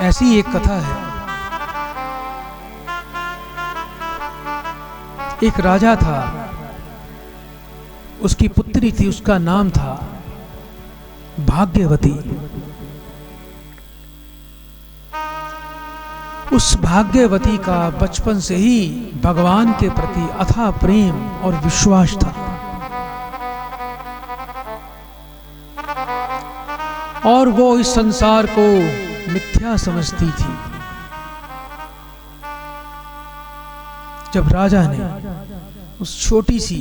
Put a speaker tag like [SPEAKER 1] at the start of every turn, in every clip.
[SPEAKER 1] ऐसी एक कथा है। एक राजा था, उसकी पुत्री थी, उसका नाम था भाग्यवती। उस भाग्यवती का बचपन से ही भगवान के प्रति अथाह प्रेम और विश्वास था, और वो इस संसार को मिथ्या समझती थी। जब राजा ने उस छोटी सी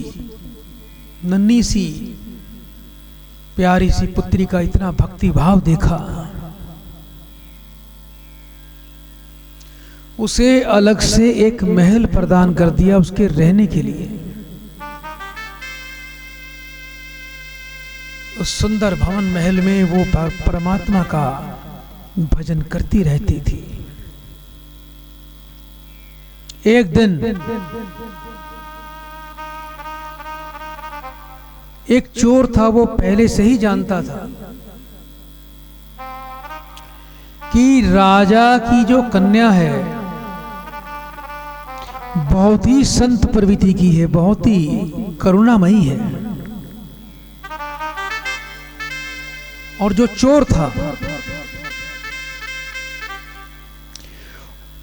[SPEAKER 1] नन्ही सी प्यारी सी पुत्री का इतना भक्ति भाव देखा, उसे अलग से एक महल प्रदान कर दिया उसके रहने के लिए। उस सुंदर भवन महल में वो परमात्मा का भजन करती रहती थी। एक दिन एक चोर था, वो पहले से ही जानता था कि राजा की जो कन्या है बहुत ही संत प्रवृत्ति की है, बहुत ही करुणामयी है। और जो चोर था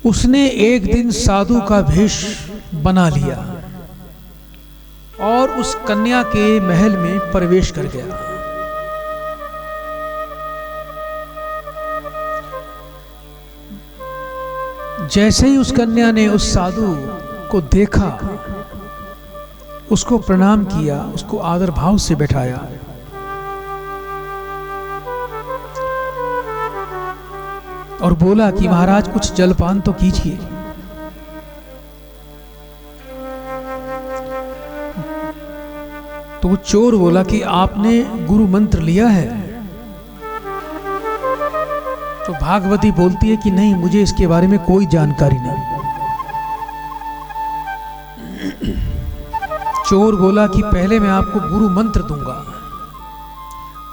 [SPEAKER 1] उसने एक दिन साधु का भेष बना लिया और उस कन्या के महल में प्रवेश कर गया। जैसे ही उस कन्या ने उस साधु को देखा, उसको प्रणाम किया, उसको आदर भाव से बैठाया, और बोला कि महाराज कुछ जलपान तो कीजिए। तो वो चोर बोला कि आपने गुरु मंत्र लिया है? तो भागवती बोलती है कि नहीं, मुझे इसके बारे में कोई जानकारी नहीं। चोर बोला कि पहले मैं आपको गुरु मंत्र दूंगा,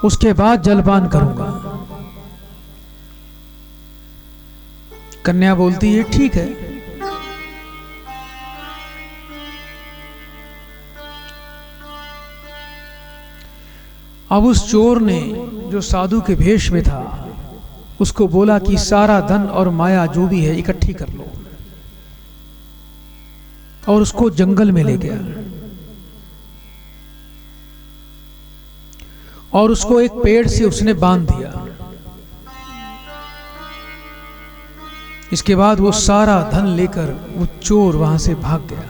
[SPEAKER 1] उसके बाद जलपान करूंगा। कन्या बोलती है ठीक है। अब उस चोर ने, जो साधु के भेष में था, उसको बोला कि सारा धन और माया जो भी है इकट्ठी कर लो, और उसको जंगल में ले गया और उसको एक पेड़ से उसने बांध दिया। इसके बाद वो सारा धन लेकर वो चोर वहां से भाग गया।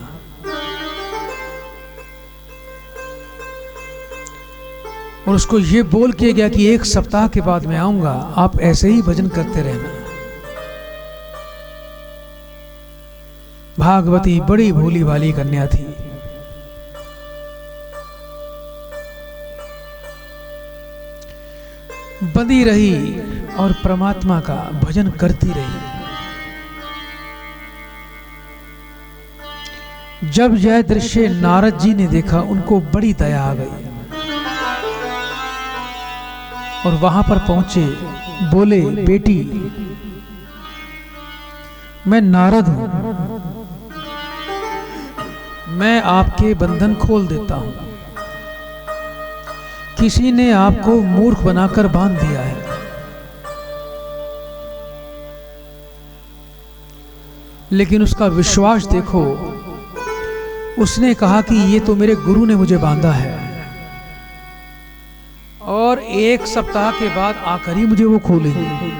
[SPEAKER 1] और उसको ये बोल के गया कि 1 सप्ताह के बाद मैं आऊंगा, आप ऐसे ही भजन करते रहना। भागवती बड़ी भोली भाली कन्या थी। बंधी रही और परमात्मा का भजन करती रही। जब यह दृश्य नारद जी ने देखा, उनको बड़ी दया आ गई और वहां पर पहुंचे। बोले, बेटी मैं नारद हूं, मैं आपके बंधन खोल देता हूं। किसी ने आपको मूर्ख बनाकर बांध दिया है। लेकिन उसका विश्वास देखो। उसने कहा कि ये तो मेरे गुरु ने मुझे बांधा है, और 1 सप्ताह के बाद आकर ही मुझे वो खोलेंगे।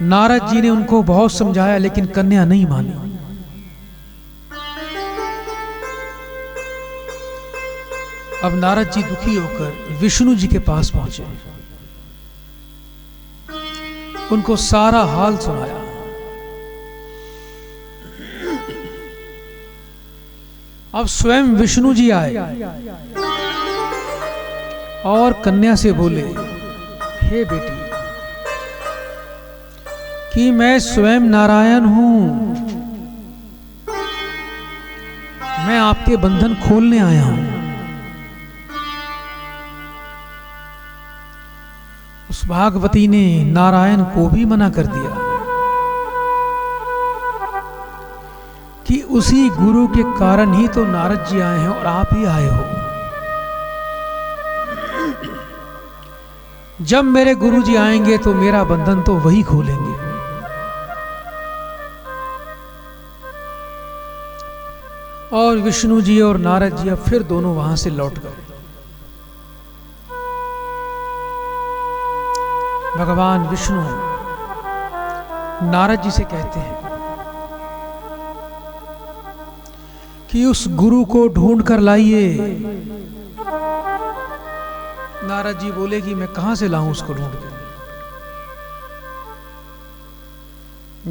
[SPEAKER 1] नारद जी ने उनको बहुत समझाया, लेकिन कन्या नहीं मानी। अब नारद जी दुखी होकर विष्णु जी के पास पहुंचे, उनको सारा हाल सुनाया। अब स्वयं विष्णु जी आए और कन्या से बोले, हे बेटी, कि मैं स्वयं नारायण हूं, मैं आपके बंधन खोलने आया हूं। उस भागवती ने नारायण को भी मना कर दिया कि उसी गुरु के कारण ही तो नारद जी आए हैं और आप ही आए हो। जब मेरे गुरु जी आएंगे तो मेरा बंधन तो वही खोलेंगे। और विष्णु जी और नारद जी अब फिर दोनों वहां से लौट गए। भगवान विष्णु नारद जी से कहते हैं कि उस गुरु को ढूंढ कर लाइए। नारद जी बोले कि मैं कहां से लाऊं उसको ढूंढ के।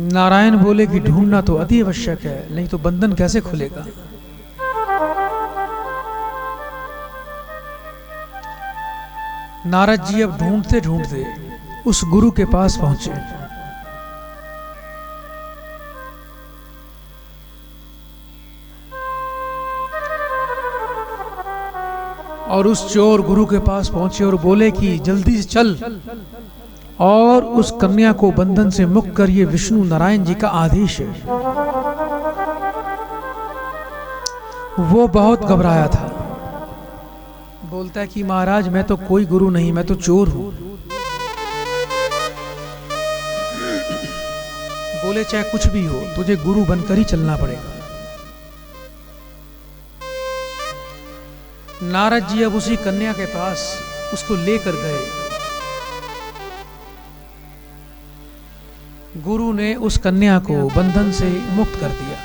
[SPEAKER 1] नारायण बोले कि ढूंढना तो अति आवश्यक है, नहीं तो बंधन कैसे खुलेगा। नारद जी अब ढूंढते ढूंढते उस गुरु के पास पहुंचे। और उस चोर गुरु के पास पहुंचे और बोले कि जल्दी से चल और उस कन्या को बंधन से मुक्त कर, ये विष्णु नारायण जी का आदेश है। वो बहुत घबराया था। बोलता है कि महाराज मैं तो कोई गुरु नहीं, मैं तो चोर हूं। बोले चाहे कुछ भी हो तुझे गुरु बनकर ही चलना पड़ेगा। नारद जी अब उसी कन्या के पास उसको लेकर गए। गुरु ने उस कन्या को बंधन से मुक्त कर दिया।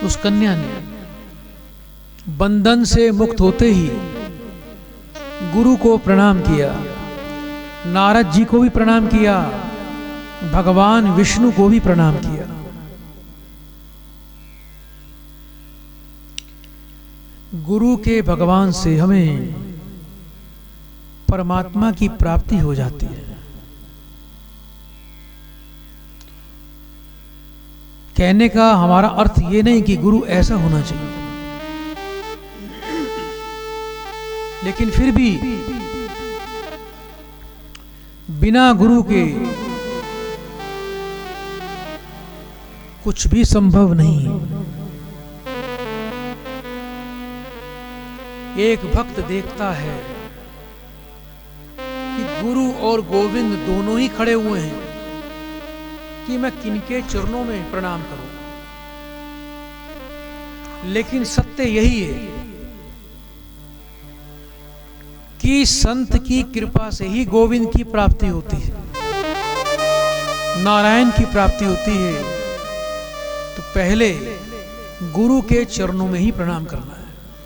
[SPEAKER 1] उस कन्या ने बंधन से मुक्त होते ही गुरु को प्रणाम किया, नारद जी को भी प्रणाम किया, भगवान विष्णु को भी प्रणाम किया। गुरु के भगवान से हमें परमात्मा की प्राप्ति हो जाती है। कहने का हमारा अर्थ ये नहीं कि गुरु ऐसा होना चाहिए, लेकिन फिर भी बिना गुरु के कुछ भी संभव नहीं। एक भक्त देखता है कि गुरु और गोविंद दोनों ही खड़े हुए हैं कि मैं किनके चरणों में प्रणाम करूं। लेकिन सत्य यही है कि संत की कृपा से ही गोविंद की प्राप्ति होती है, नारायण की प्राप्ति होती है। तो पहले गुरु के चरणों में ही प्रणाम करना।